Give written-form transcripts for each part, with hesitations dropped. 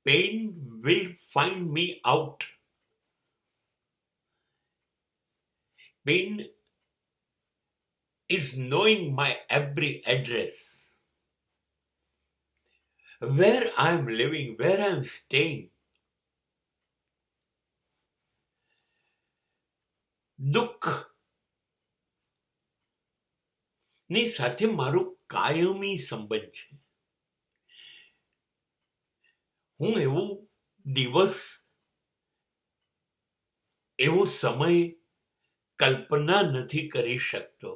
pain will find me out. Pain is knowing my every address, where I am living, where I am staying. દુઃખ ની સાથે મારો કાયમી સંબંધ છે. હું એવો દિવસ, એવો સમય કલ્પના નથી કરી શકતો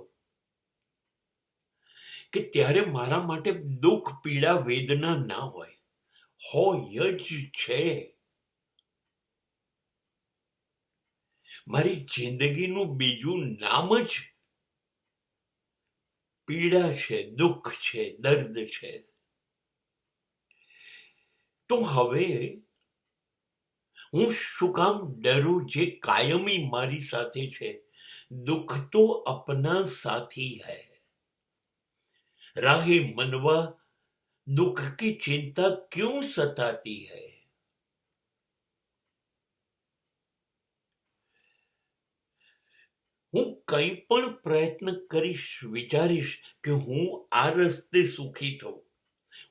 કે ત્યારે મારા માટે દુઃખ, પીડા, વેદના ના હોય જ છે. મારી જિંદગીનું બીજું નામ જ પીડા છે, દુઃખ છે, દર્દ છે. તો હવે હું શું કામ ડરું? જે કાયમી મારી સાથે છે. દુઃખ તો અપના સાથી હૈ, રાહે મનવા દુઃખ की चिंता क्यों सताती है. હું કંઈ પણ પ્રયત્ન કરીશ, વિચારીશ કે હું આ રસ્તે સુખી થઉં,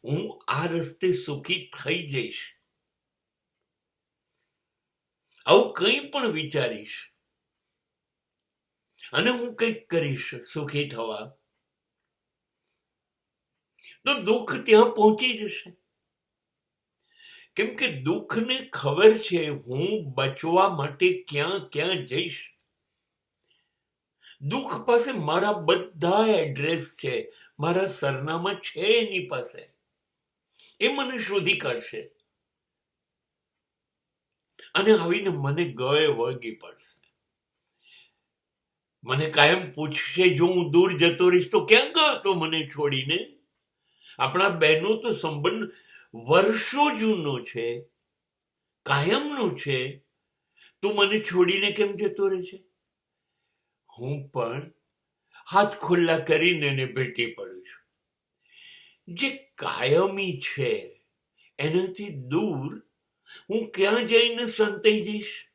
હું આ રસ્તે સુખી થઈ જઈશ, આવું કંઈ પણ વિચારીશ અને હું કંઈક કરીશ સુખી થવા, તો દુઃખ ત્યાં પહોંચી જશે. કેમ કે દુઃખને ખબર છે હું બચવા માટે ક્યાં ક્યાં જઈશ. દુઃખ પાસે મારા બધા એડ્રેસ છે, મારા સરનામા છે એની પાસે. એ મને શોધી કાઢશે અને આવીને મને ગળે વળગી પડશે. મને કાયમ પૂછશે, જો હું દૂર જતો રહીશ તો ક્યાં ગયો તો મને છોડીને? આપણા બહેનો તો સંબંધ વર્ષો જૂનો છે, કાયમનો છે. તું મને છોડીને કેમ જતો રહે છે? હું પણ હાથ ખુલ્લા કરીને એને ભેટી પડું છું. જે કાયમી છે એનાથી દૂર હું ક્યાં જઈને સંતાઈ જઈશ?